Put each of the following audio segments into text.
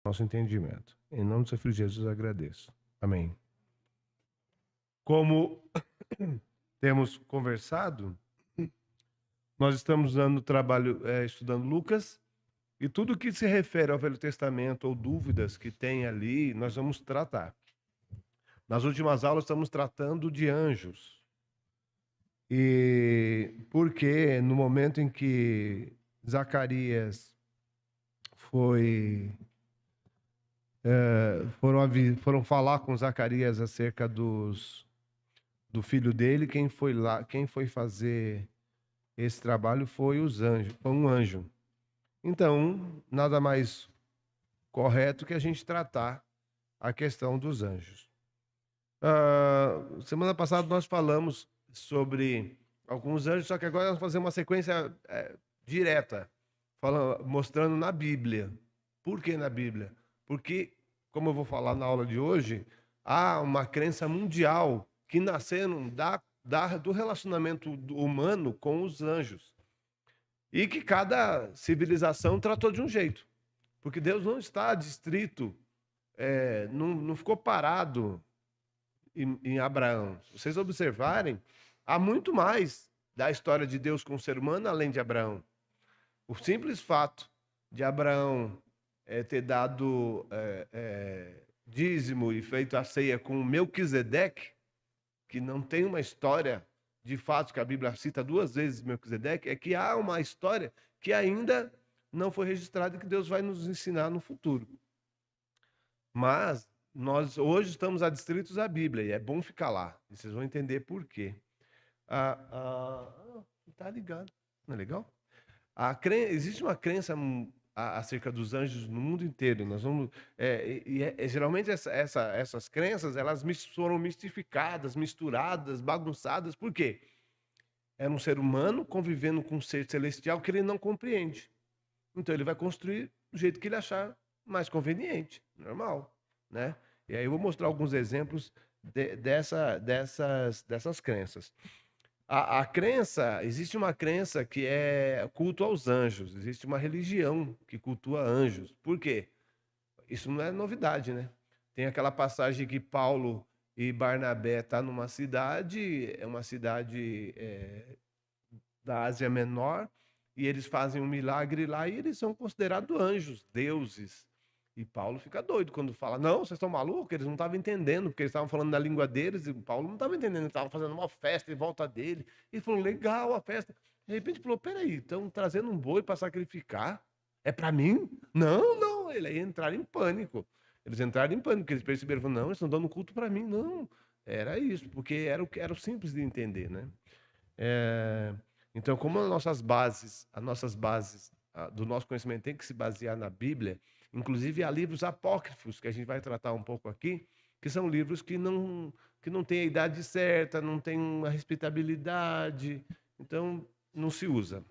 nosso entendimento. Em nome do seu Filho Jesus, agradeço. Amém. Como temos conversado, nós estamos dando trabalho, estudando Lucas, e tudo que se refere ao Velho Testamento ou dúvidas que tem ali, nós vamos tratar. Nas últimas aulas estamos tratando de anjos. E porque no momento em que Zacarias foram falar com Zacarias acerca do filho dele, quem foi lá, quem foi fazer esse trabalho foi foi um anjo. Então, nada mais correto que a gente tratar a questão dos anjos. Semana passada nós falamos sobre alguns anjos, só que agora nós vamos fazer uma sequência direta, mostrando na Bíblia. Por que na Bíblia? Porque, como eu vou falar na aula de hoje, há uma crença mundial que nasceram do relacionamento humano com os anjos. E que cada civilização tratou de um jeito. Porque Deus não está distrito, não ficou parado em Abraão. Se vocês observarem, há muito mais da história de Deus com o ser humano além de Abraão. O simples fato de Abraão ter dado dízimo e feito a ceia com Melquisedeque, que não tem uma história de fato que a Bíblia cita 2 vezes Melquisedeque, é que há uma história que ainda não foi registrada e que Deus vai nos ensinar no futuro. Mas nós hoje estamos adstritos à Bíblia e é bom ficar lá. E vocês vão entender por quê. Tá ligado, não é legal? Existe uma crença acerca dos anjos no mundo inteiro. Nós vamos, geralmente essas crenças elas foram mistificadas, misturadas, bagunçadas. Por quê? Era um ser humano convivendo com um ser celestial que ele não compreende. Então ele vai construir do jeito que ele achar mais conveniente, normal, né? E aí eu vou mostrar alguns exemplos dessas crenças. A crença, existe uma crença que é culto aos anjos, existe uma religião que cultua anjos. Por quê? Isso não é novidade, né? Tem aquela passagem que Paulo e Barnabé estão numa cidade, é uma cidade da Ásia Menor, e eles fazem um milagre lá e eles são considerados anjos, deuses. E Paulo fica doido quando fala: não, vocês estão malucos? Eles não estavam entendendo, porque eles estavam falando na língua deles, e Paulo não estava entendendo, ele estava fazendo uma festa em volta dele. Ele falou: legal a festa. De repente falou: peraí, estão trazendo um boi para sacrificar? É para mim? Não, não. Ele entraram em pânico. Eles entraram em pânico, porque eles perceberam: não, eles estão dando culto para mim. Não, era isso, porque era o simples de entender, né? Então, como as nossas bases do nosso conhecimento tem que se basear na Bíblia, inclusive há livros apócrifos que a gente vai tratar um pouco aqui, que são livros que não têm a idade certa, não têm uma respeitabilidade, então não se usa.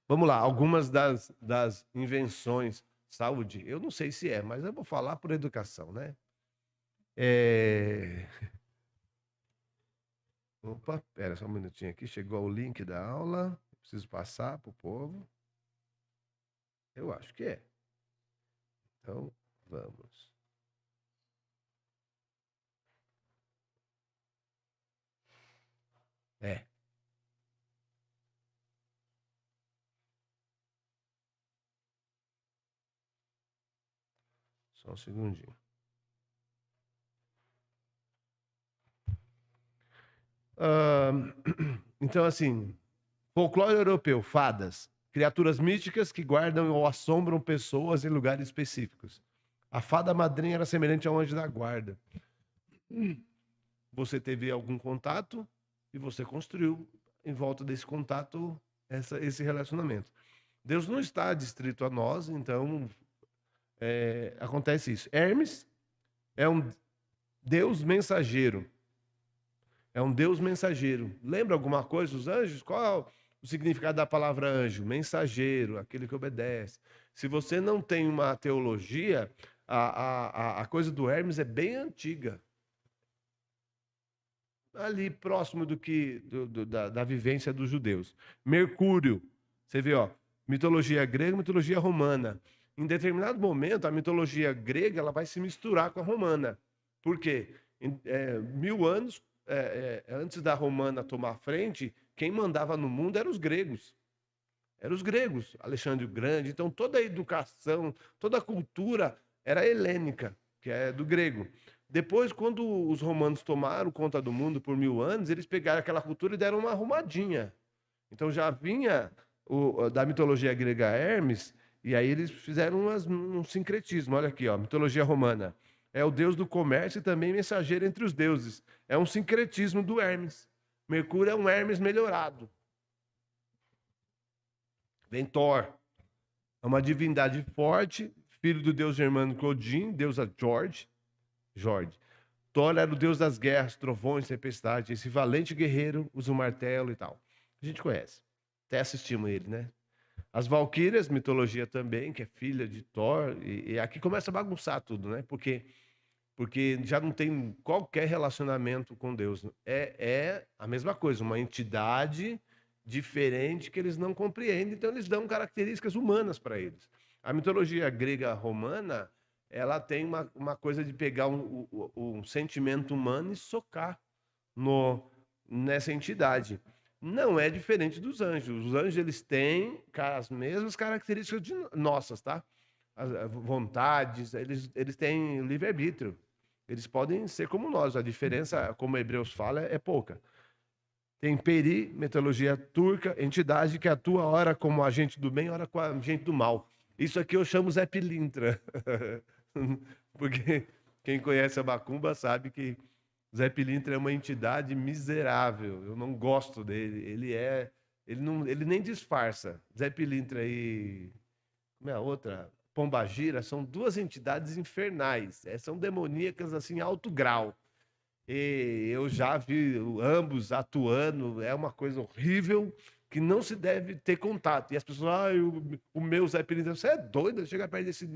Vamos lá, algumas das invenções, saúde, eu não sei se é, mas eu vou falar por educação, né? Opa, espera só um minutinho aqui, chegou o link da aula, preciso passar para o povo. Eu acho que é. Então, vamos. É. Só um segundinho. Então, assim, folclore europeu, fadas, criaturas místicas que guardam ou assombram pessoas em lugares específicos. A fada madrinha era semelhante ao anjo da guarda. Você teve algum contato e você construiu em volta desse contato esse relacionamento. Deus não está distrito a nós, então acontece isso. Hermes é um Deus mensageiro. É um Deus mensageiro. Lembra alguma coisa dos anjos? Qual é o significado da palavra anjo? Mensageiro, aquele que obedece. Se você não tem uma teologia, a coisa do Hermes é bem antiga. Ali próximo da vivência dos judeus. Mercúrio, você vê, ó, mitologia grega, mitologia romana. Em determinado momento, a mitologia grega ela vai se misturar com a romana. Por quê? 1000 anos antes da romana tomar frente, quem mandava no mundo eram os gregos. Eram os gregos, Alexandre o Grande. Então, toda a educação, toda a cultura era helênica, que é do grego. Depois, quando os romanos tomaram conta do mundo por 1000 anos, eles pegaram aquela cultura e deram uma arrumadinha. Então, já vinha da mitologia grega Hermes, e aí eles fizeram um sincretismo. Olha aqui, ó, mitologia romana. É o deus do comércio e também mensageiro entre os deuses. É um sincretismo do Hermes. Mercúrio é um Hermes melhorado. Vem Thor, é uma divindade forte, filho do deus germânico Odin, deusa Jorge. Thor era o deus das guerras, trovões, tempestade. Esse valente guerreiro usa um martelo e tal. A gente conhece. Até assistimos ele, né? As Valquírias, mitologia também, que é filha de Thor. E aqui começa a bagunçar tudo, né? Porque já não tem qualquer relacionamento com Deus. É a mesma coisa, uma entidade diferente que eles não compreendem, então eles dão características humanas para eles. A mitologia grega romana, ela tem uma coisa de pegar um sentimento humano e socar nessa entidade. Não é diferente dos anjos. Os anjos eles têm as mesmas características nossas, tá? As vontades, eles têm livre-arbítrio. Eles podem ser como nós. A diferença, como Hebreus fala, é pouca. Tem Peri, mitologia turca, entidade que atua ora como agente do bem, ora como agente do mal. Isso aqui eu chamo Zé Pilintra. Porque quem conhece a Macumba sabe que Zé Pilintra é uma entidade miserável. Eu não gosto dele. Ele nem disfarça. Zé Pilintra e como é a outra? Pombagira são duas entidades infernais. São demoníacas assim alto grau. E eu já vi ambos atuando, é uma coisa horrível que não se deve ter contato. E as pessoas, o meu Zé Pilintra, você é doido, chega perto desse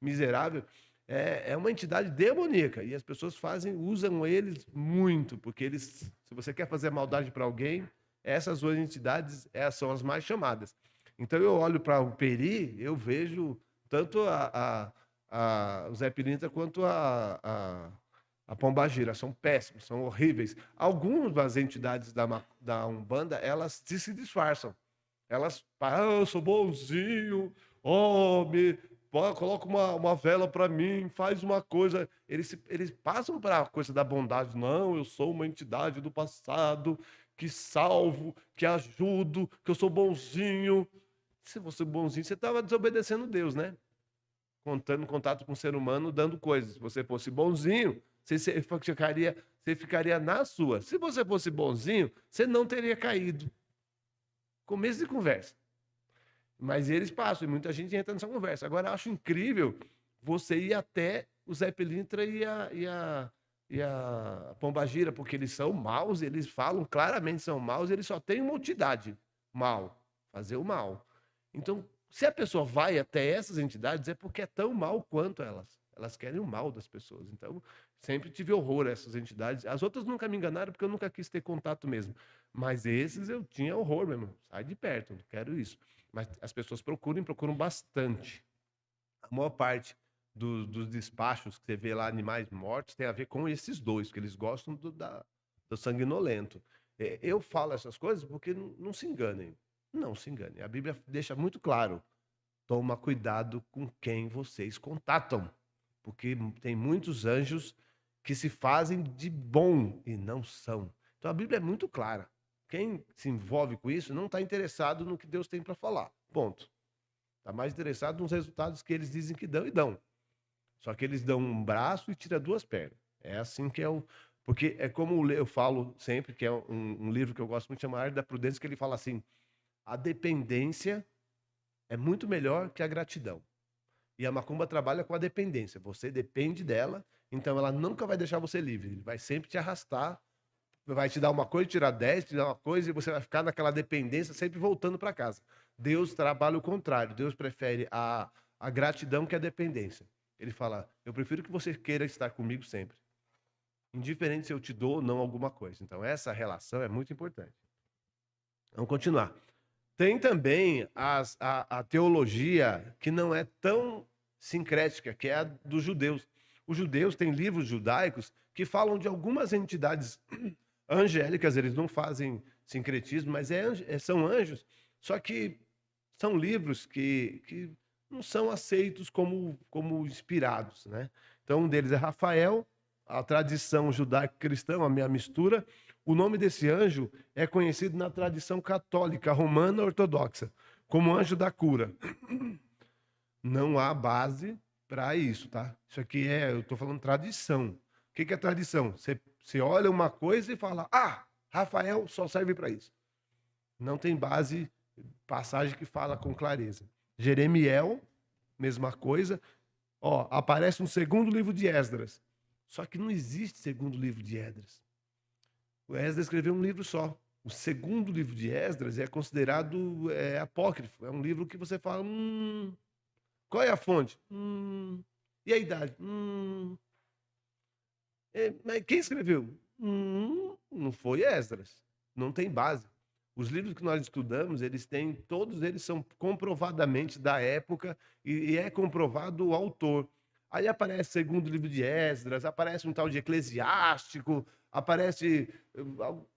miserável. É uma entidade demoníaca e as pessoas usam eles muito, porque eles, se você quer fazer maldade para alguém, essas duas entidades são as mais chamadas. Então eu olho para o Peri, eu vejo tanto o Zé Pilintra quanto a Pombagira, são péssimos, são horríveis. Algumas das entidades da Umbanda, elas se disfarçam. Elas, eu sou bonzinho, coloca uma vela para mim, faz uma coisa. Eles passam para a coisa da bondade. Não, eu sou uma entidade do passado, que salvo, que ajudo, que eu sou bonzinho. Se você é bonzinho, você estava desobedecendo Deus, né? Contando contato com o ser humano, dando coisas. Se você fosse bonzinho, você ficaria na sua. Se você fosse bonzinho, você não teria caído. Começo de conversa. Mas eles passam, e muita gente entra nessa conversa. Agora, eu acho incrível você ir até o Zé Pilintra e a Pombagira, porque eles são maus, eles falam claramente são maus, eles só têm uma utilidade, mal, fazer o mal. Então, se a pessoa vai até essas entidades, é porque é tão mal quanto elas. Elas querem o mal das pessoas. Então, sempre tive horror a essas entidades. As outras nunca me enganaram porque eu nunca quis ter contato mesmo. Mas esses eu tinha horror mesmo. Sai de perto, não quero isso. Mas as pessoas procuram bastante. A maior parte dos despachos que você vê lá, animais mortos, tem a ver com esses dois, que eles gostam do sanguinolento. Eu falo essas coisas porque não se enganem. Não se enganem. A Bíblia deixa muito claro. Toma cuidado com quem vocês contatam. Porque tem muitos anjos que se fazem de bom e não são. Então a Bíblia é muito clara. Quem se envolve com isso não está interessado no que Deus tem para falar. Ponto. Está mais interessado nos resultados que eles dizem que dão e dão. Só que eles dão um braço e tira duas pernas. É assim que é o. Porque é como eu falo sempre, que é um livro que eu gosto muito, chama Arte da Prudência, que ele fala assim: a dependência é muito melhor que a gratidão. E a macumba trabalha com a dependência. Você depende dela, então ela nunca vai deixar você livre. Ele vai sempre te arrastar, vai te dar uma coisa, tirar 10, te dar uma coisa, e você vai ficar naquela dependência, sempre voltando para casa. Deus trabalha o contrário. Deus prefere a gratidão que a dependência. Ele fala: eu prefiro que você queira estar comigo sempre. Indiferente se eu te dou ou não alguma coisa. Então, essa relação é muito importante. Vamos continuar. Tem também a teologia que não é tão sincrética, que é a dos judeus. Os judeus têm livros judaicos que falam de algumas entidades angélicas, eles não fazem sincretismo, mas são anjos, só que são livros que não são aceitos como inspirados, né? Então, um deles é Rafael, a tradição judaico-cristã, a minha mistura. O nome desse anjo é conhecido na tradição católica romana ortodoxa como anjo da cura. Não há base para isso, tá? Isso aqui eu estou falando tradição. O que é tradição? Você olha uma coisa e fala, Rafael só serve para isso. Não tem base, passagem que fala com clareza. Jeremiel, mesma coisa. Ó, aparece um segundo livro de Esdras. Só que não existe segundo livro de Esdras. O Esdras escreveu um livro só. O segundo livro de Esdras é considerado apócrifo. É um livro que você fala, qual é a fonte? E a idade? Mas quem escreveu? Não foi Esdras. Não tem base. Os livros que nós estudamos, todos eles são comprovadamente da época e é comprovado o autor. Aí aparece segundo livro de Esdras, aparece um tal de Eclesiástico, aparece.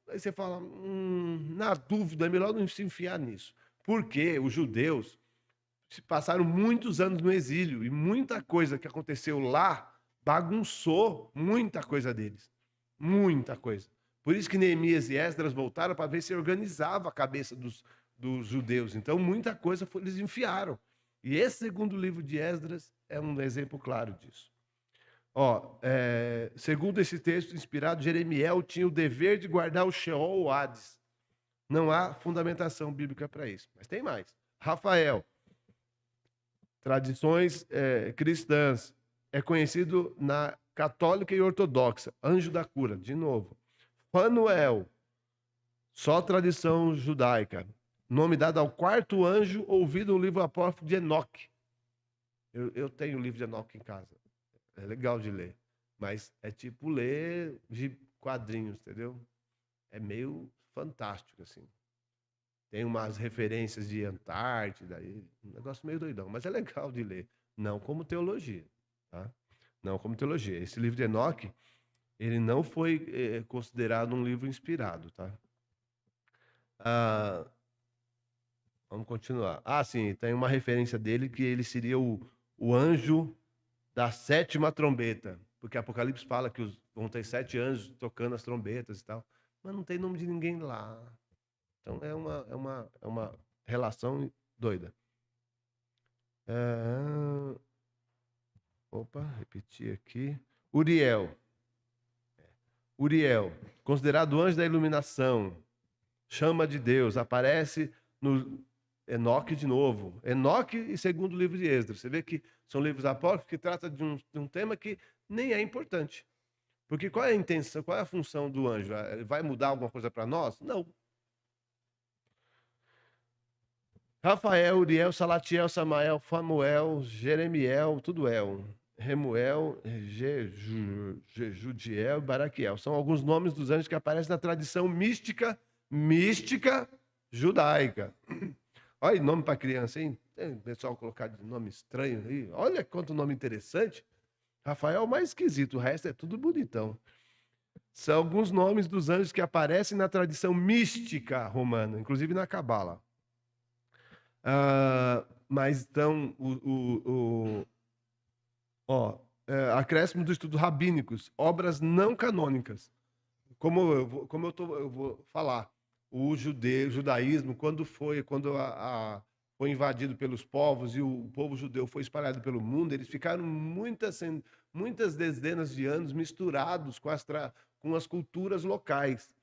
Aí você fala, na dúvida, é melhor não se enfiar nisso. Porque os judeus passaram muitos anos no exílio e muita coisa que aconteceu lá bagunçou muita coisa deles. Muita coisa. Por isso que Neemias e Esdras voltaram para ver se organizava a cabeça dos judeus. Então, muita coisa eles enfiaram. E esse segundo livro de Esdras é um exemplo claro disso. Ó, segundo esse texto inspirado, Jeremiel tinha o dever de guardar o Sheol ou Hades. Não há fundamentação bíblica para isso. Mas tem mais. Rafael, tradições cristãs, é conhecido na católica e ortodoxa, anjo da cura, de novo. Fanuel, só tradição judaica, nome dado ao quarto anjo ouvido no livro apócrifo de Enoque. Eu tenho o livro de Enoque em casa, é legal de ler, mas é tipo ler de quadrinhos, entendeu? É meio fantástico, assim. Tem umas referências de Antártida, um negócio meio doidão, mas é legal de ler. Não como teologia, tá? Não como teologia. Esse livro de Enoque, ele não foi considerado um livro inspirado, tá? Vamos continuar. Sim, tem uma referência dele que ele seria o anjo da sétima trombeta, porque Apocalipse fala que vão ter 7 anjos tocando as trombetas e tal, mas não tem nome de ninguém lá. Então é uma relação doida. Opa, repetir aqui. Uriel, considerado anjo da iluminação, chama de Deus, aparece no Enoque de novo. Enoque e segundo livro de Esdras. Você vê que são livros apócrifos que tratam de um tema que nem é importante. Porque qual é a intenção, qual é a função do anjo? Ele vai mudar alguma coisa para nós? Não. Rafael, Uriel, Salatiel, Samael, Famuel, Jeremiel, tudo Remuel, Judiel e Baraquiel. São alguns nomes dos anjos que aparecem na tradição mística judaica. Olha nome para criança, hein? Tem o pessoal colocar de nome estranho aí. Olha quanto nome interessante. Rafael é o mais esquisito, o resto é tudo bonitão. São alguns nomes dos anjos que aparecem na tradição mística romana, inclusive na Cabala. Mas então, acréscimo do estudo rabínicos, obras não canônicas. Como eu vou falar, o judaísmo, quando foi invadido pelos povos e o povo judeu foi espalhado pelo mundo, eles ficaram muitas dezenas de anos misturados com as culturas locais.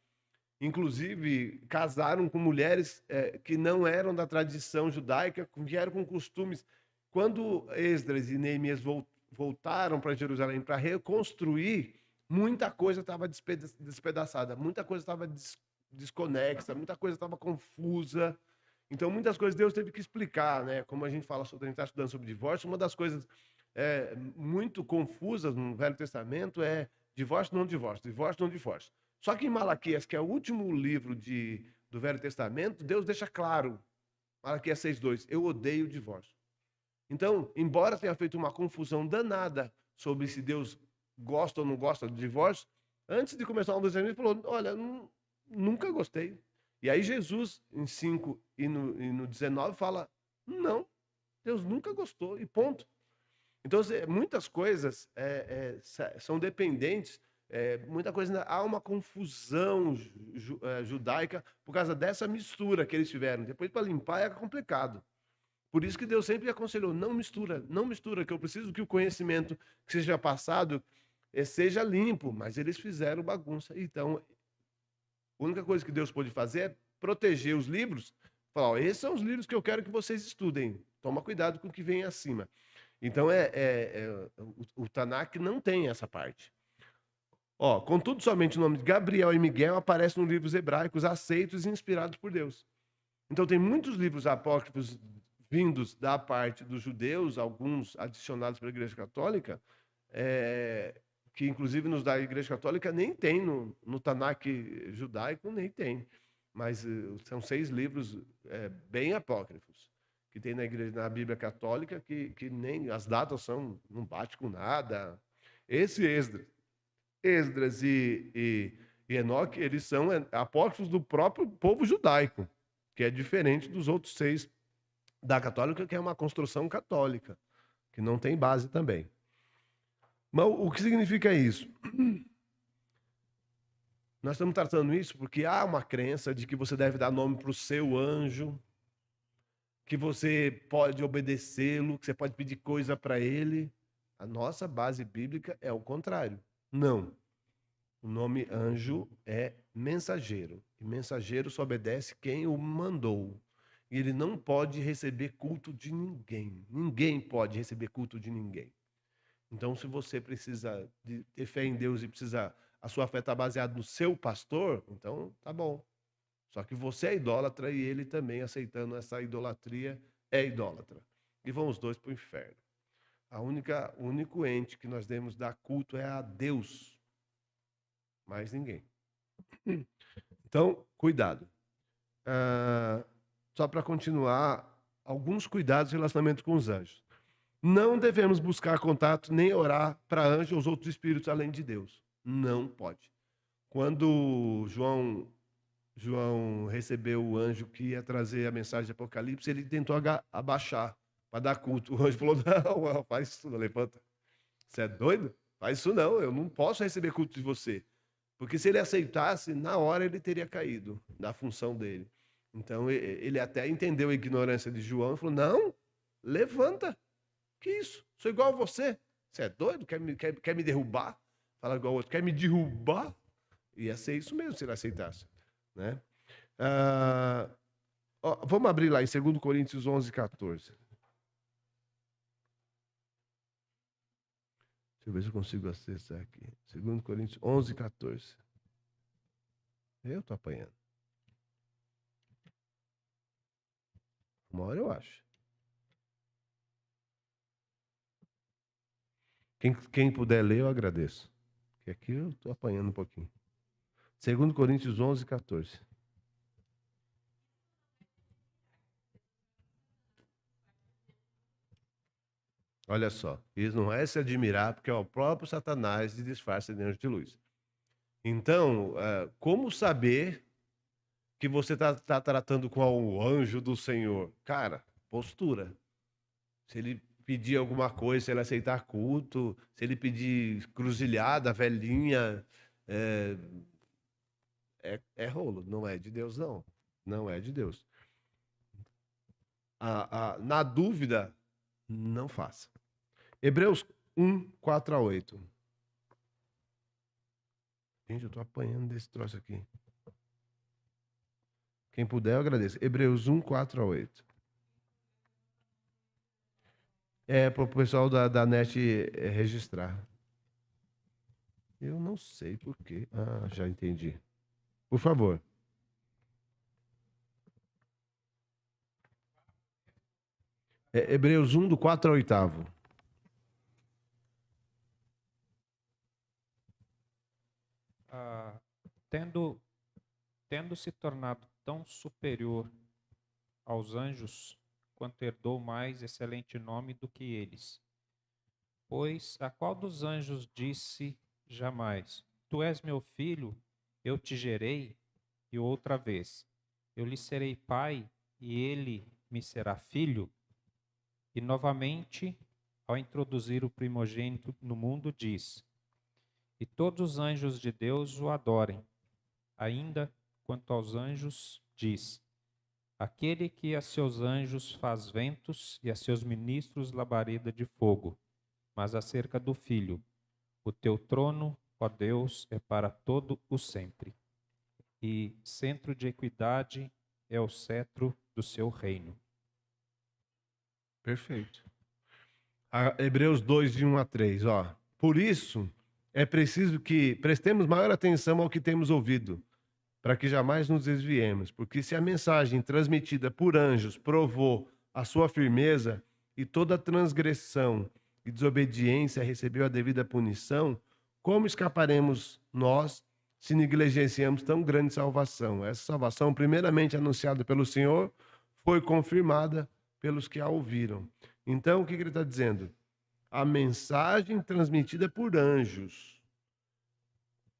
Inclusive, casaram com mulheres que não eram da tradição judaica, vieram com costumes. Quando Esdras e Neemias voltaram para Jerusalém para reconstruir, muita coisa estava despedaçada, muita coisa estava desconexa, muita coisa estava confusa. Então, muitas coisas Deus teve que explicar, né? Como a gente está estudando sobre divórcio, uma das coisas muito confusas no Velho Testamento é divórcio, não divórcio, divórcio, não divórcio. Só que em Malaquias, que é o último livro do Velho Testamento, Deus deixa claro, Malaquias 6:2, eu odeio o divórcio. Então, embora tenha feito uma confusão danada sobre se Deus gosta ou não gosta do divórcio, antes de começar o Novo Testamento, ele falou: olha, nunca gostei. E aí Jesus, em 5 e no 19, fala: não, Deus nunca gostou, e ponto. Então, muitas coisas são dependentes, muita coisa, há uma confusão judaica por causa dessa mistura que eles tiveram. Depois, para limpar, é complicado. Por isso que Deus sempre aconselhou: não mistura, não mistura, que eu preciso que o conhecimento que seja passado seja limpo. Mas eles fizeram bagunça. Então, a única coisa que Deus pôde fazer é proteger os livros. Falar: ó, esses são os livros que eu quero que vocês estudem. Toma cuidado com o que vem acima. Então, o Tanakh não tem essa parte. Ó, contudo, somente o nome de Gabriel e Miguel aparecem nos livros hebraicos aceitos e inspirados por Deus. Então, tem muitos livros apócrifos vindos da parte dos judeus, alguns adicionados pela Igreja Católica, que inclusive nos da Igreja Católica nem tem, no Tanakh judaico nem tem. Mas são 6 livros bem apócrifos que tem na igreja, na Bíblia Católica, que nem as datas não bate com nada. Esse Esdras e Enoque, eles são apócrifos do próprio povo judaico, que é diferente dos outros 6 da católica, que é uma construção católica, que não tem base também. Mas o que significa isso? Nós estamos tratando isso porque há uma crença de que você deve dar nome para o seu anjo, que você pode obedecê-lo, que você pode pedir coisa para ele. A nossa base bíblica é o contrário. Não. O nome anjo é mensageiro. E mensageiro só obedece quem o mandou. E ele não pode receber culto de ninguém. Ninguém pode receber culto de ninguém. Então, se você precisa de ter fé em Deus e precisa, a sua fé está baseada no seu pastor, então tá bom. Só que você é idólatra e ele também, aceitando essa idolatria, é idólatra. E vão os dois para o inferno. O único ente que nós devemos dar culto é a Deus. Mais ninguém. Então, cuidado. Só para continuar, alguns cuidados em relacionamento com os anjos. Não devemos buscar contato nem orar para anjos ou os outros espíritos além de Deus. Não pode. Quando João recebeu o anjo que ia trazer a mensagem de Apocalipse, ele tentou abaixar para dar culto. O anjo falou: não, faz isso não, levanta. Você é doido? Faz isso não, eu não posso receber culto de você. Porque se ele aceitasse, na hora ele teria caído da função dele. Então ele até entendeu a ignorância de João e falou: não, levanta. Que isso? Sou igual a você. Você é doido? Quer me derrubar? Fala igual ao outro: quer me derrubar? Ia ser isso mesmo se ele aceitasse. Né? Vamos abrir lá em 2 Coríntios 11, 14. Deixa eu ver se eu consigo acessar aqui. 2 Coríntios 11, 14. Eu tô apanhando. Uma hora eu acho. Quem puder ler, eu agradeço. Porque aqui eu tô apanhando um pouquinho. 2 Coríntios 11, 14. Olha só, isso não é se admirar, porque é o próprio Satanás de disfarce de anjo de luz. Então, como saber que você está tratando com o anjo do Senhor? Cara, postura. Se ele pedir alguma coisa, se ele aceitar culto, se ele pedir cruzilhada, velhinha, é, é rolo, não é de Deus, não. Não é de Deus. Na dúvida, não faça. Hebreus 1, 4 a 8. Gente, eu tô apanhando desse troço aqui. Quem puder, eu agradeço. Hebreus 1, 4 a 8. É para o pessoal da NET registrar. Eu não sei por quê. Ah, já entendi. Por favor. Hebreus 1, do 4 ao 8. Ah, tendo se tornado tão superior aos anjos, quanto herdou mais excelente nome do que eles. Pois a qual dos anjos disse jamais: Tu és meu filho, eu te gerei? E outra vez: Eu lhe serei pai, e ele me será filho? E novamente, ao introduzir o primogênito no mundo, diz: E todos os anjos de Deus o adorem. Ainda quanto aos anjos, diz: Aquele que a seus anjos faz ventos e a seus ministros labareda de fogo. Mas acerca do Filho: O teu trono, ó Deus, é para todo o sempre, e centro de equidade é o cetro do seu reino. Perfeito. Hebreus 2, de 1 a 3, ó. Por isso, é preciso que prestemos maior atenção ao que temos ouvido, para que jamais nos desviemos, porque se a mensagem transmitida por anjos provou a sua firmeza e toda transgressão e desobediência recebeu a devida punição, como escaparemos nós se negligenciamos tão grande salvação? Essa salvação, primeiramente anunciada pelo Senhor, foi confirmada pelos que a ouviram. Então, o que ele está dizendo? A mensagem transmitida por anjos.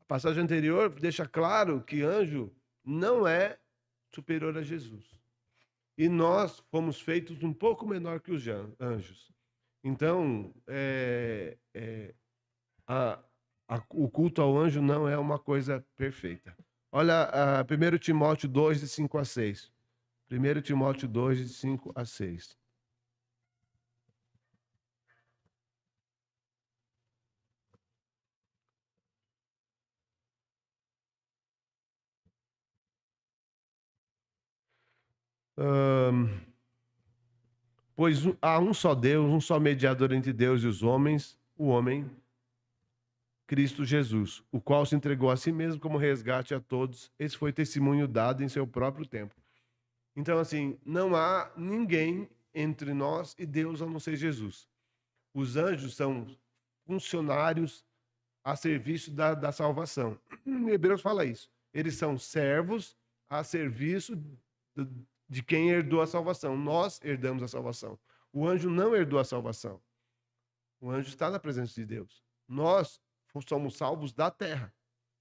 A passagem anterior deixa claro que anjo não é superior a Jesus. E nós fomos feitos um pouco menor que os anjos. Então, a, o culto ao anjo não é uma coisa perfeita. Olha, 1 Timóteo 2, de 5 a 6. 1 Timóteo 2, de 5 a 6. Pois há um só Deus, um só mediador entre Deus e os homens, o homem, Cristo Jesus, o qual se entregou a si mesmo como resgate a todos. Esse foi testemunho dado em seu próprio tempo. Então, assim, não há ninguém entre nós e Deus a não ser Jesus. Os anjos são funcionários a serviço da salvação. Em Hebreus fala isso. Eles são servos a serviço de quem herdou a salvação. Nós herdamos a salvação. O anjo não herdou a salvação. O anjo está na presença de Deus. Nós somos salvos da terra.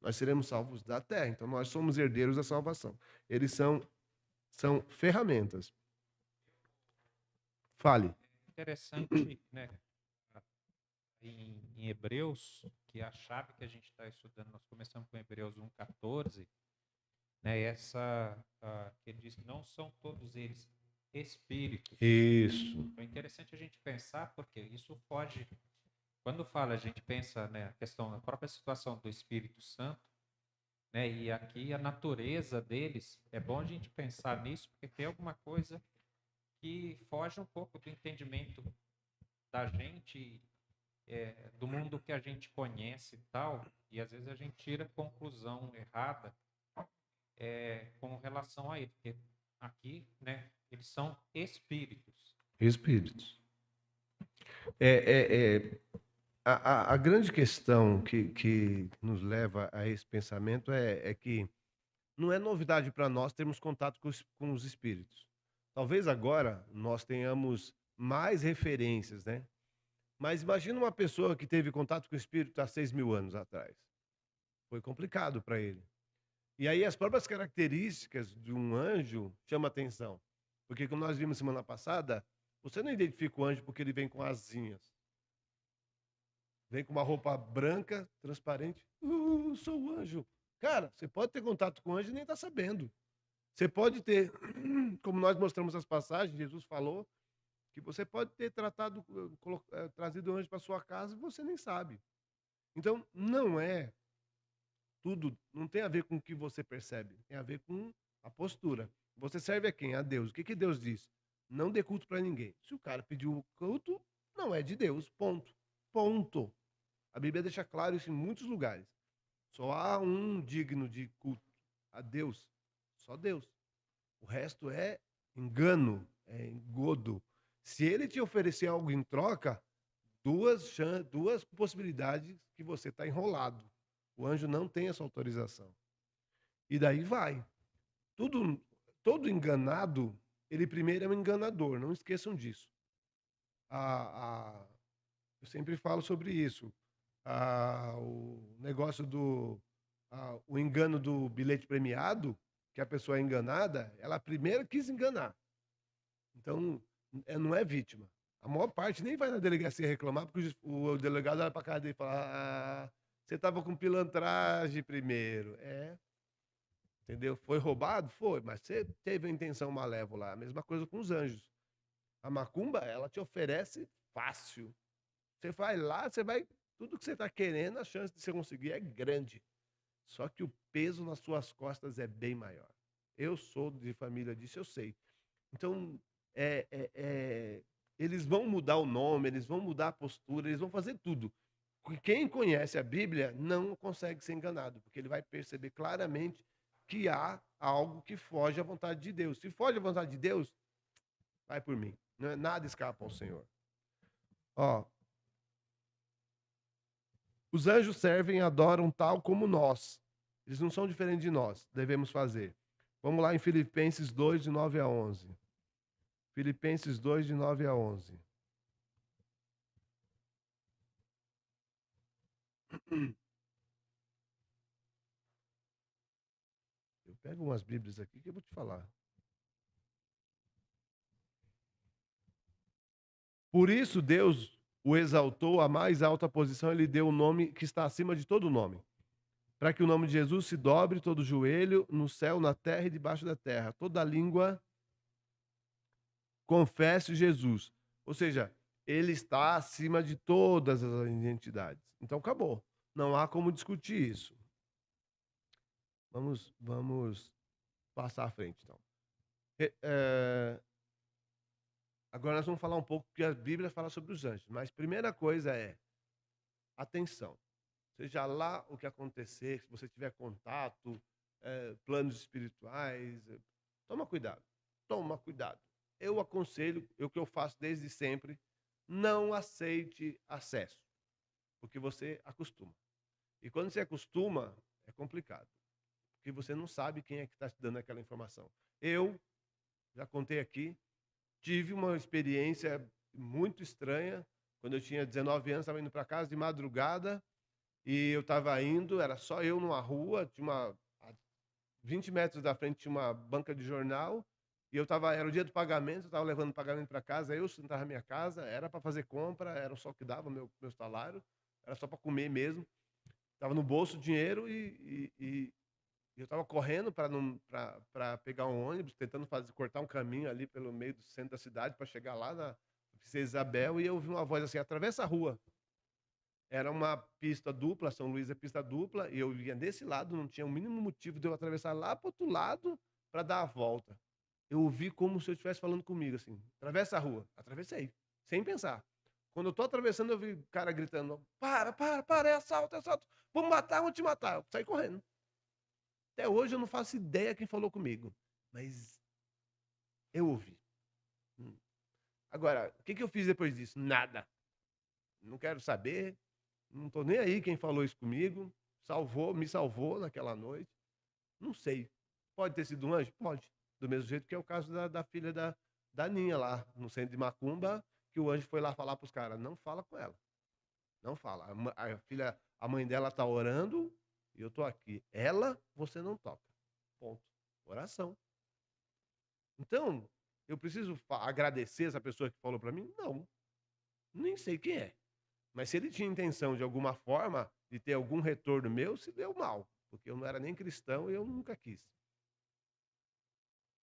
Nós seremos salvos da terra. Então nós somos herdeiros da salvação. Eles são ferramentas. Fale. Interessante, né? Em Hebreus, que é a chave que a gente está estudando, nós começamos com Hebreus 1,14, né? Que ele diz que não são todos eles espíritos. Isso. É interessante a gente pensar, porque isso foge. Quando fala, a gente pensa, né, a questão da própria situação do Espírito Santo, né? E aqui a natureza deles, é bom a gente pensar nisso, porque tem alguma coisa que foge um pouco do entendimento da gente, do mundo que a gente conhece e tal, e às vezes a gente tira conclusão errada com relação a ele, porque aqui, né, eles são espíritos. Espíritos. A grande questão que nos leva a esse pensamento é que não é novidade para nós termos contato com os espíritos. Talvez agora nós tenhamos mais referências, né? Mas imagina uma pessoa que teve contato com o espírito há 6.000 anos atrás. Foi complicado para ele. E aí as próprias características de um anjo chamam atenção. Porque como nós vimos semana passada, você não identifica o anjo porque ele vem com asinhas. Vem com uma roupa branca, transparente. Sou o anjo. Cara, você pode ter contato com o anjo e nem tá sabendo. Você pode ter, como nós mostramos as passagens, Jesus falou que você pode ter trazido o anjo para sua casa e você nem sabe. Então, não é tudo, não tem a ver com o que você percebe, tem a ver com a postura. Você serve a quem? A Deus. O que que Deus diz? Não dê culto para ninguém. Se o cara pediu culto, não é de Deus. Ponto. Ponto. A Bíblia deixa claro isso em muitos lugares. Só há um digno de culto, a Deus. Só Deus. O resto é engano, é engodo. Se ele te oferecer algo em troca, duas possibilidades que você está enrolado. O anjo não tem essa autorização. E daí vai. Tudo, todo enganado, ele primeiro é um enganador, não esqueçam disso. Eu sempre falo sobre isso. O negócio o engano do bilhete premiado, que a pessoa é enganada, ela primeiro quis enganar. Então, não é vítima. A maior parte nem vai na delegacia reclamar, porque o delegado olha para casa dele e fala: você estava com pilantragem primeiro. Entendeu? Foi roubado? Foi, mas você teve a intenção malévola. A mesma coisa com os anjos. A macumba, ela te oferece fácil. Você vai lá, você vai. Tudo que você está querendo, a chance de você conseguir é grande. Só que o peso nas suas costas é bem maior. Eu sou de família disso, eu sei. Então, é, é, é, eles vão mudar o nome, eles vão mudar a postura, eles vão fazer tudo. Quem conhece a Bíblia não consegue ser enganado, porque ele vai perceber claramente que há algo que foge à vontade de Deus. Se foge à vontade de Deus, vai por mim. Não é, nada escapa ao Senhor. Ó, os anjos servem e adoram tal como nós. Eles não são diferentes de nós. Devemos fazer. Vamos lá em Filipenses 2, de 9 a 11. Filipenses 2, de 9 a 11. Eu pego umas Bíblias aqui que eu vou te falar. Por isso Deus o exaltou à mais alta posição, ele deu o nome que está acima de todo nome, para que o nome de Jesus se dobre todo joelho, no céu, na terra e debaixo da terra. Toda língua confesse Jesus. Ou seja, ele está acima de todas as identidades. Então acabou. Não há como discutir isso. Vamos passar à frente, então. Agora nós vamos falar um pouco, porque a Bíblia fala sobre os anjos. Mas primeira coisa é atenção. Seja lá o que acontecer, se você tiver contato, planos espirituais, toma cuidado. Toma cuidado. Eu aconselho, o que eu faço desde sempre, não aceite acesso, porque você acostuma. E quando você acostuma, é complicado, porque você não sabe quem é que está te dando aquela informação. Eu já contei aqui, tive uma experiência muito estranha. Quando eu tinha 19 anos, estava indo para casa de madrugada e eu estava indo, era só eu numa rua, a 20 metros da frente tinha uma banca de jornal e era o dia do pagamento, eu estava levando o pagamento para casa, eu sentava na minha casa, era para fazer compra, era só o que dava meu salário, era só para comer mesmo. Estava no bolso o dinheiro e eu estava correndo para pegar um ônibus, tentando cortar um caminho ali pelo meio do centro da cidade para chegar lá na Princesa Isabel, e eu ouvi uma voz assim: atravessa a rua. Era uma pista dupla, São Luís é pista dupla, e eu ia desse lado, não tinha o mínimo motivo de eu atravessar lá para outro lado para dar a volta. Eu ouvi como se eu estivesse falando comigo, assim: atravessa a rua. Atravessei, sem pensar. Quando eu tô atravessando, eu vi o cara gritando: para, é assalto, vamos te matar. Eu saí correndo. Até hoje eu não faço ideia quem falou comigo, mas eu ouvi. Agora, o que eu fiz depois disso? Nada. Não quero saber, não tô nem aí quem falou isso comigo. Me salvou naquela noite. Não sei. Pode ter sido um anjo? Pode. Do mesmo jeito que é o caso da filha da Ninha lá, no centro de Macumba, que o anjo foi lá falar para os caras: não fala com ela. Não fala. A mãe dela tá orando e eu tô aqui. Ela, você não toca. Ponto. Oração. Então, eu preciso agradecer essa pessoa que falou para mim? Não. Nem sei quem é. Mas se ele tinha intenção, de alguma forma, de ter algum retorno meu, se deu mal. Porque eu não era nem cristão e eu nunca quis.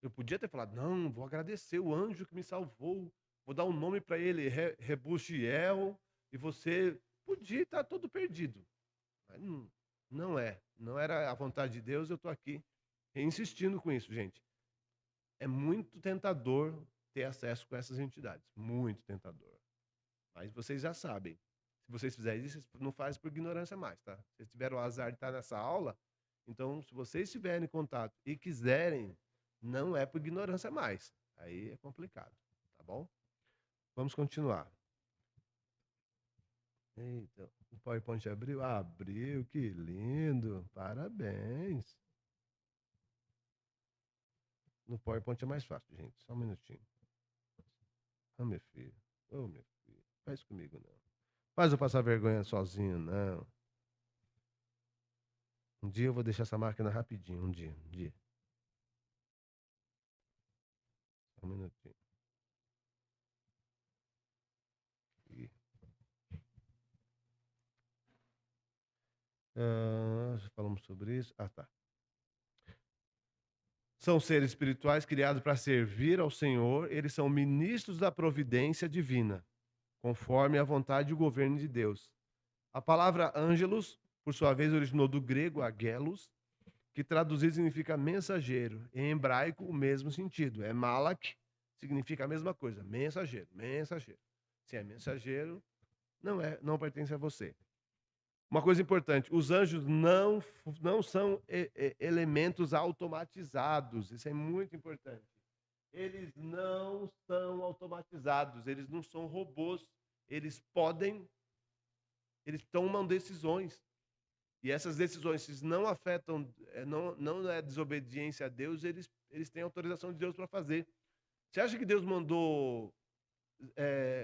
Eu podia ter falado: não, vou agradecer o anjo que me salvou. Vou dar um nome para ele, Rebugiel. E você podia estar todo perdido. Mas não é. Não era a vontade de Deus, eu estou aqui insistindo com isso, gente. É muito tentador ter acesso com essas entidades. Muito tentador. Mas vocês já sabem. Se vocês fizerem isso, vocês não fazem por ignorância mais, tá? Se vocês tiveram o azar de estar nessa aula, então, se vocês tiverem contato e quiserem, não é por ignorância mais. Aí é complicado, tá bom? Vamos continuar. Eita, o PowerPoint abriu? Abriu, que lindo. Parabéns. No PowerPoint é mais fácil, gente. Só um minutinho. Ah, meu filho. Ô, meu filho. Faz comigo, não. Faz eu passar vergonha sozinho, não. Um dia eu vou deixar essa máquina rapidinho. Um dia, um dia. Só um minutinho. Ih. Já falamos sobre isso. Ah, tá. São seres espirituais criados para servir ao Senhor. Eles são ministros da providência divina, conforme a vontade e o governo de Deus. A palavra ângelos, por sua vez, originou do grego agelos, que traduzido significa mensageiro. Em hebraico, o mesmo sentido. É malak, significa a mesma coisa. Mensageiro, mensageiro. Se é mensageiro, não pertence a você. Uma coisa importante, os anjos não são elementos automatizados. Isso é muito importante. Eles não são automatizados, eles não são robôs. Eles tomam decisões. E essas decisões, se não afetam, não é desobediência a Deus, eles têm autorização de Deus para fazer. Você acha que Deus mandou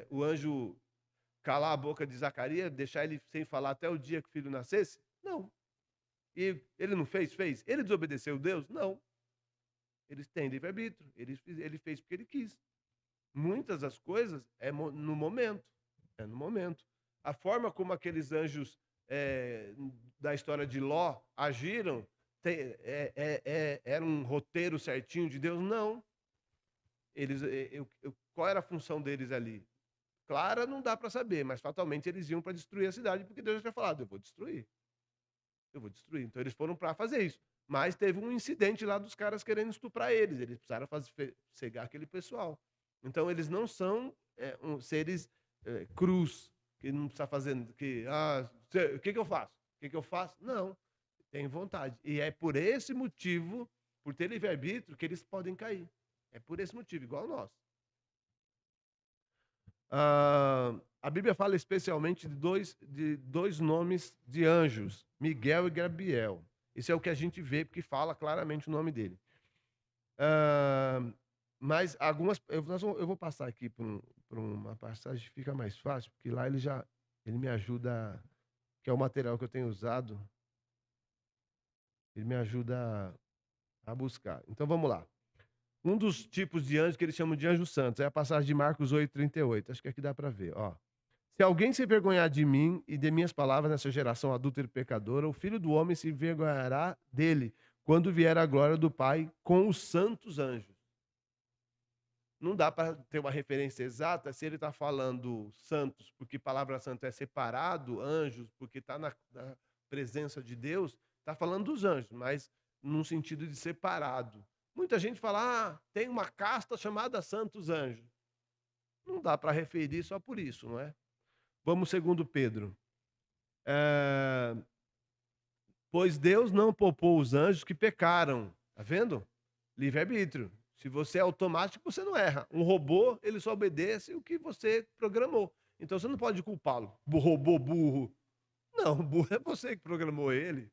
o anjo calar a boca de Zacarias, deixar ele sem falar até o dia que o filho nascesse? Não. E ele não fez? Fez. Ele desobedeceu Deus? Não. Eles têm livre-arbítrio. Ele fez porque ele quis. Muitas das coisas é no momento. É no momento. A forma como aqueles anjos da história de Ló agiram era um roteiro certinho de Deus? Não. Qual era a função deles ali? Clara não dá para saber, mas fatalmente eles iam para destruir a cidade, porque Deus já tinha falado, eu vou destruir. Eu vou destruir. Então eles foram para fazer isso. Mas teve um incidente lá dos caras querendo estuprar eles. Eles precisaram cegar aquele pessoal. Então eles não são seres crus, que não precisa fazer. O que eu faço? O que eu faço? Não. Tem vontade. E é por esse motivo, por ter livre-arbítrio, que eles podem cair. É por esse motivo, igual nós. A Bíblia fala especialmente de dois nomes de anjos, Miguel e Gabriel. Isso é o que a gente vê, porque fala claramente o nome dele. Mas algumas. Eu vou passar aqui por uma passagem que fica mais fácil, porque lá ele me ajuda, que é o material que eu tenho usado, ele me ajuda a buscar. Então vamos lá. Um dos tipos de anjos que eles chamam de anjos santos é a passagem de Marcos 8:38. Acho que aqui dá para ver. Ó. Se alguém se envergonhar de mim e de minhas palavras nessa geração adúltera e pecadora, o Filho do Homem se envergonhará dele quando vier a glória do Pai com os santos anjos. Não dá para ter uma referência exata se ele está falando santos, porque palavra santo é separado, anjos, porque está na presença de Deus, está falando dos anjos, mas num sentido de separado. Muita gente fala, tem uma casta chamada santos anjos. Não dá para referir só por isso, não é? Vamos segundo Pedro. Pois Deus não poupou os anjos que pecaram. Tá vendo? Livre-arbítrio. Se você é automático, você não erra. Um robô, ele só obedece o que você programou. Então você não pode culpá-lo. Robô burro. Não, burro é você que programou ele.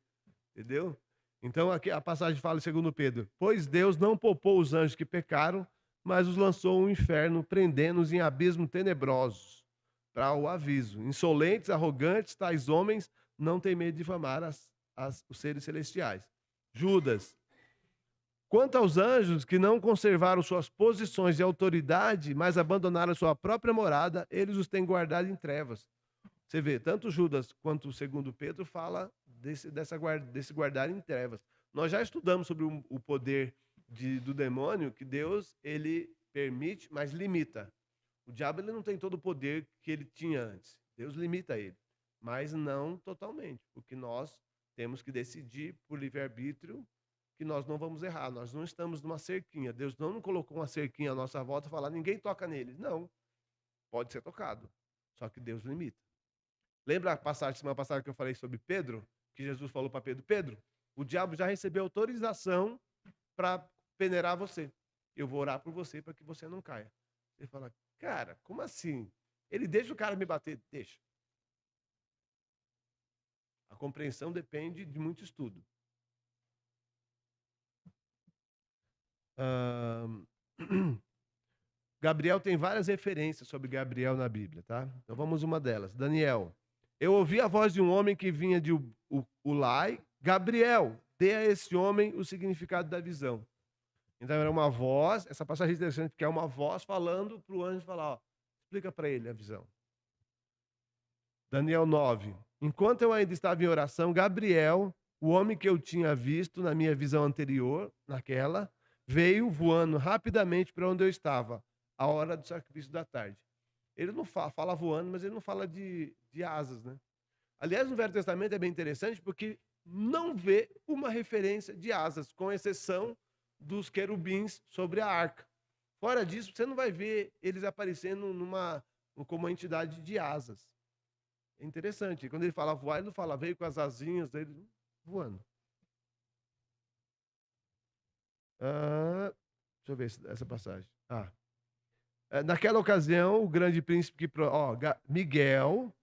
Entendeu? Então aqui a passagem fala segundo Pedro: pois Deus não poupou os anjos que pecaram, mas os lançou ao inferno, prendendo-os em abismos tenebrosos. Para o aviso. Insolentes, arrogantes, tais homens não têm medo de difamar os seres celestiais. Judas. Quanto aos anjos que não conservaram suas posições de autoridade, mas abandonaram sua própria morada, eles os têm guardado em trevas. Você vê, tanto Judas quanto o segundo Pedro fala desse guardar em trevas. Nós já estudamos sobre o poder do demônio, que Deus ele permite, mas limita. O diabo ele não tem todo o poder que ele tinha antes. Deus limita ele, mas não totalmente, porque nós temos que decidir por livre-arbítrio que nós não vamos errar. Nós não estamos numa cerquinha. Deus não colocou uma cerquinha à nossa volta e falar, ninguém toca neles. Não. Pode ser tocado. Só que Deus limita. Lembra a passagem, semana passada que eu falei sobre Pedro? Que Jesus falou para Pedro, Pedro, o diabo já recebeu autorização para peneirar você. Eu vou orar por você para que você não caia. Ele fala, cara, como assim? Ele deixa o cara me bater? Deixa. A compreensão depende de muito estudo. Ahn, Gabriel tem várias referências sobre Gabriel na Bíblia, tá? Então vamos uma delas. Daniel. Eu ouvi a voz de um homem que vinha de Ulai. Gabriel, dê a esse homem o significado da visão. Então era uma voz, essa passagem é interessante, porque é uma voz falando para o anjo falar, ó, explica para ele a visão. Daniel 9. Enquanto eu ainda estava em oração, Gabriel, o homem que eu tinha visto na minha visão anterior, naquela, veio voando rapidamente para onde eu estava, a hora do sacrifício da tarde. Ele não fala voando, mas ele não fala de asas, né? Aliás, no Velho Testamento é bem interessante porque não vê uma referência de asas, com exceção dos querubins sobre a arca. Fora disso, você não vai ver eles aparecendo como uma entidade de asas. É interessante. Quando ele fala voar, ele não fala veio com as asinhas dele voando. Deixa eu ver essa passagem. Naquela ocasião, o grande príncipe Miguel,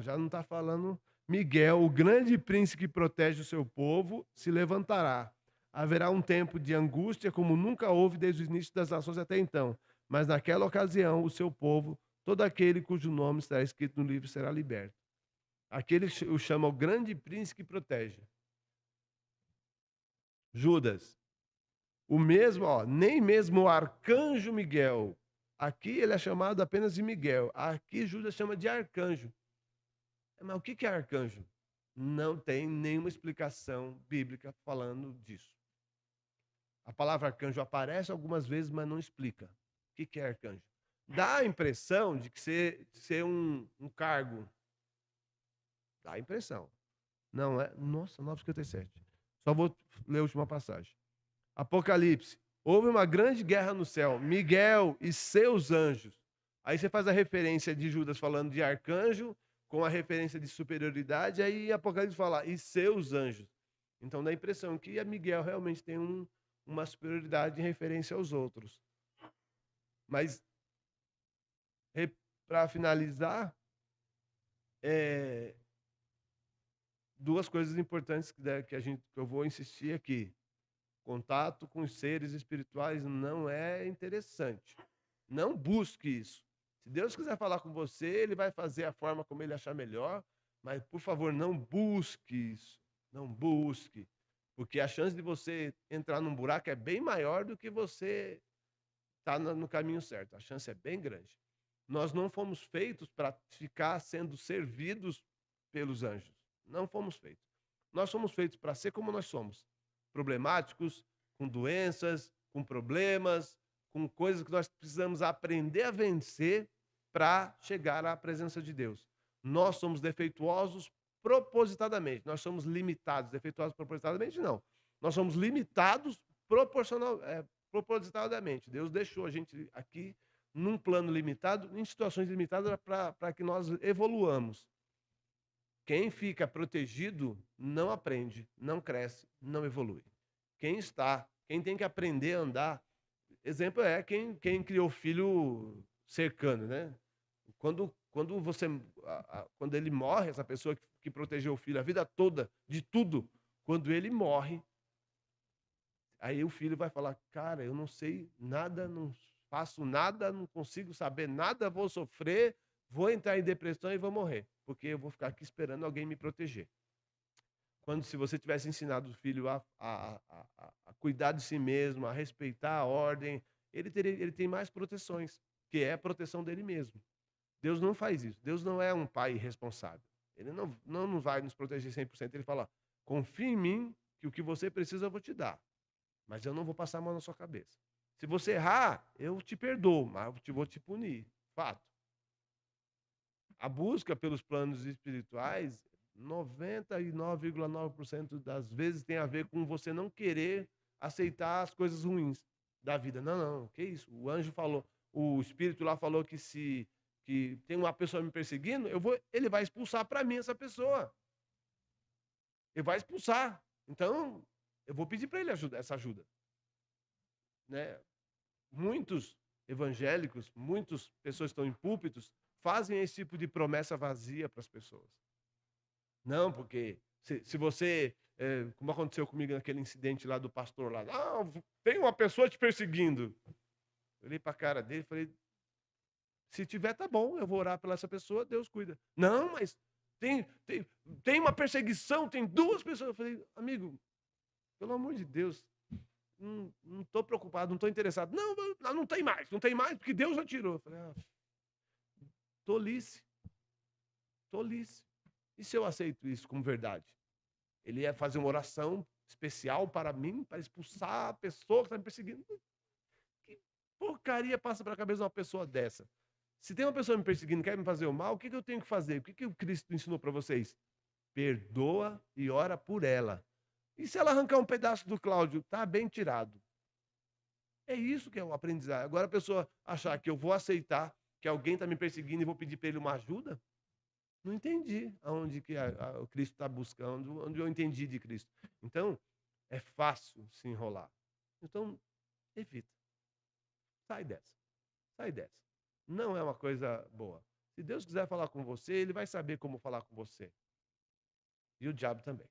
já não está falando. Miguel, o grande príncipe que protege o seu povo, se levantará. Haverá um tempo de angústia como nunca houve desde o início das nações até então. Mas naquela ocasião, o seu povo, todo aquele cujo nome estará escrito no livro, será liberto. Aquele o chama o grande príncipe que protege. Judas. O mesmo, nem mesmo o arcanjo Miguel. Aqui ele é chamado apenas de Miguel. Aqui Judas chama de arcanjo. Mas o que é arcanjo? Não tem nenhuma explicação bíblica falando disso. A palavra arcanjo aparece algumas vezes, mas não explica. O que é arcanjo? Dá a impressão de que ser um cargo. Dá a impressão. Não é? Nossa, 9:57. Só vou ler a última passagem. Apocalipse. Houve uma grande guerra no céu. Miguel e seus anjos. Aí você faz a referência de Judas falando de arcanjo, com a referência de superioridade, aí Apocalipse fala, e seus anjos. Então dá a impressão que Miguel realmente tem uma superioridade em referência aos outros. Mas, para finalizar, duas coisas importantes que eu vou insistir aqui. Contato com os seres espirituais não é interessante. Não busque isso. Se Deus quiser falar com você, ele vai fazer a forma como ele achar melhor, mas, por favor, não busque isso. Não busque. Porque a chance de você entrar num buraco é bem maior do que você estar no caminho certo. A chance é bem grande. Nós não fomos feitos para ficar sendo servidos pelos anjos. Não fomos feitos. Nós somos feitos para ser como nós somos. Problemáticos, com doenças, com problemas, com coisas que nós precisamos aprender a vencer para chegar à presença de Deus. Nós somos defeituosos propositadamente. Nós somos limitados. Defeituosos propositadamente, não. Nós somos limitados propositadamente. Deus deixou a gente aqui num plano limitado, em situações limitadas, para que nós evoluamos. Quem fica protegido não aprende, não cresce, não evolui. Quem tem que aprender a andar, exemplo é quem criou filho cercano, né? Quando ele morre, essa pessoa que protegeu o filho a vida toda de tudo, quando ele morre, aí o filho vai falar: cara, eu não sei nada, não faço nada, não consigo saber nada, vou sofrer, vou entrar em depressão e vou morrer, porque eu vou ficar aqui esperando alguém me proteger. Quando, se você tivesse ensinado o filho a cuidar de si mesmo, a respeitar a ordem, ele tem mais proteções, que é a proteção dele mesmo. Deus não faz isso. Deus não é um pai irresponsável. Ele não vai nos proteger 100%. Ele fala: confia em mim, que o que você precisa eu vou te dar. Mas eu não vou passar a mão na sua cabeça. Se você errar, eu te perdoo, mas eu vou te punir. Fato. A busca pelos planos espirituais, 99,9% das vezes tem a ver com você não querer aceitar as coisas ruins da vida. Não, que isso? O anjo falou, o espírito lá falou que se tem uma pessoa me perseguindo, ele vai expulsar para mim essa pessoa. Ele vai expulsar. Então, eu vou pedir para ele essa ajuda. Né? Muitos evangélicos, muitas pessoas que estão em púlpitos, fazem esse tipo de promessa vazia para as pessoas. Não, porque se você como aconteceu comigo naquele incidente lá do pastor lá. Ah, tem uma pessoa te perseguindo. Eu olhei para a cara dele e falei, se tiver, tá bom, eu vou orar pela essa pessoa, Deus cuida. Não, mas tem uma perseguição, tem 2 pessoas. Eu falei, amigo, pelo amor de Deus, não estou preocupado, não estou interessado. Não tem mais, porque Deus já tirou. Eu falei, tolice. E se eu aceito isso como verdade? Ele ia fazer uma oração especial para mim, para expulsar a pessoa que está me perseguindo. Que porcaria passa pela cabeça de uma pessoa dessa? Se tem uma pessoa me perseguindo, quer me fazer o mal, o que eu tenho que fazer? O que o Cristo ensinou para vocês? Perdoa e ora por ela. E se ela arrancar um pedaço do Cláudio, tá bem tirado. É isso que é o aprendizado. Agora a pessoa achar que eu vou aceitar que alguém está me perseguindo e vou pedir para ele uma ajuda, não entendi aonde que o Cristo está buscando, onde eu entendi de Cristo. Então, é fácil se enrolar. Então, evita. Sai dessa. Sai dessa. Não é uma coisa boa. Se Deus quiser falar com você, ele vai saber como falar com você. E o diabo também.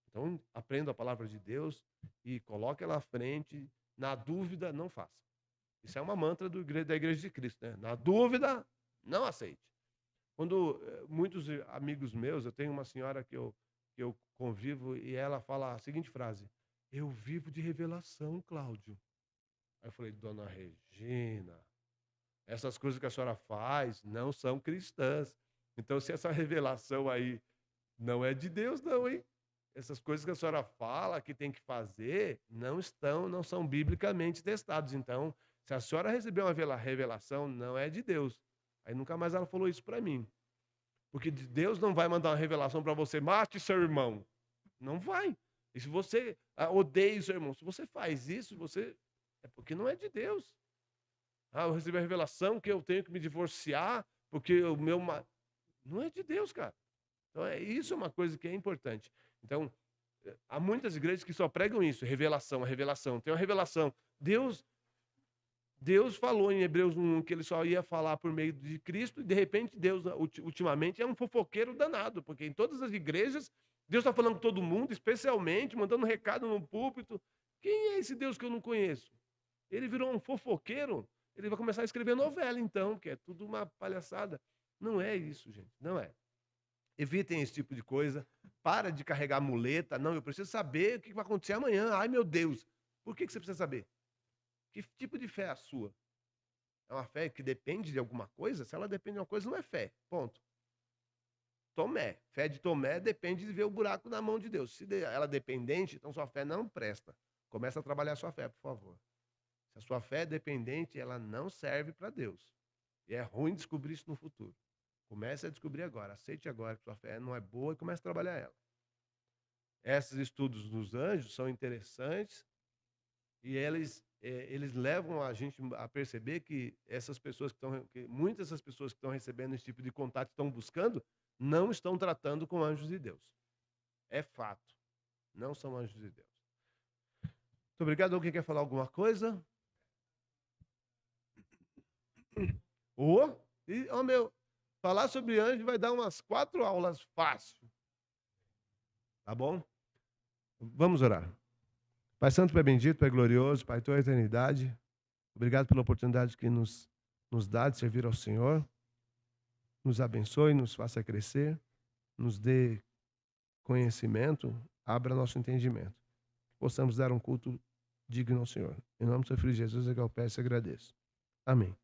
Então, aprenda a palavra de Deus e coloque ela à frente. Na dúvida, não faça. Isso é uma mantra da Igreja de Cristo, né? Na dúvida, não aceite. Quando muitos amigos meus, eu tenho uma senhora que eu convivo e ela fala a seguinte frase: eu vivo de revelação, Cláudio. Aí eu falei, dona Regina, essas coisas que a senhora faz não são cristãs. Então, se essa revelação aí não é de Deus, não, hein? Essas coisas que a senhora fala que tem que fazer não são biblicamente testados. Então, se a senhora recebeu uma revelação, não é de Deus. Aí nunca mais ela falou isso para mim. Porque Deus não vai mandar uma revelação para você, mate seu irmão. Não vai. E se você odeia o seu irmão, se você faz isso, é porque não é de Deus. Eu recebi a revelação que eu tenho que me divorciar, porque o meu. Não é de Deus, cara. Então, isso é uma coisa que é importante. Então, há muitas igrejas que só pregam isso, revelação, a revelação. Tem uma revelação. Deus falou em Hebreus 1 que ele só ia falar por meio de Cristo, e de repente Deus, ultimamente, é um fofoqueiro danado, porque em todas as igrejas, Deus está falando com todo mundo, especialmente, mandando recado no púlpito. Quem é esse Deus que eu não conheço? Ele virou um fofoqueiro, ele vai começar a escrever novela, então, que é tudo uma palhaçada. Não é isso, gente, não é. Evitem esse tipo de coisa. Para de carregar muleta. Não, eu preciso saber o que vai acontecer amanhã. Ai, meu Deus. Por que você precisa saber? Que tipo de fé é a sua? É uma fé que depende de alguma coisa? Se ela depende de uma coisa, não é fé. Ponto. Tomé. Fé de Tomé depende de ver o buraco na mão de Deus. Se ela é dependente, então sua fé não presta. Começa a trabalhar a sua fé, por favor. Se a sua fé é dependente, ela não serve para Deus. E é ruim descobrir isso no futuro. Comece a descobrir agora. Aceite agora que sua fé não é boa e comece a trabalhar ela. Esses estudos dos anjos são interessantes e eles levam a gente a perceber que muitas dessas pessoas que estão recebendo esse tipo de contato, estão buscando, não estão tratando com anjos de Deus. É fato. Não são anjos de Deus. Muito obrigado. Alguém quer falar alguma coisa? Meu, falar sobre anjo vai dar umas 4 aulas fácil. Tá bom? Vamos orar. Pai Santo, Pai Bendito, Pai Glorioso, Pai de toda a eternidade, obrigado pela oportunidade que nos dá de servir ao Senhor. Nos abençoe, nos faça crescer, nos dê conhecimento, abra nosso entendimento. Possamos dar um culto digno ao Senhor. Em nome do seu Filho Jesus, é que eu peço e agradeço. Amém.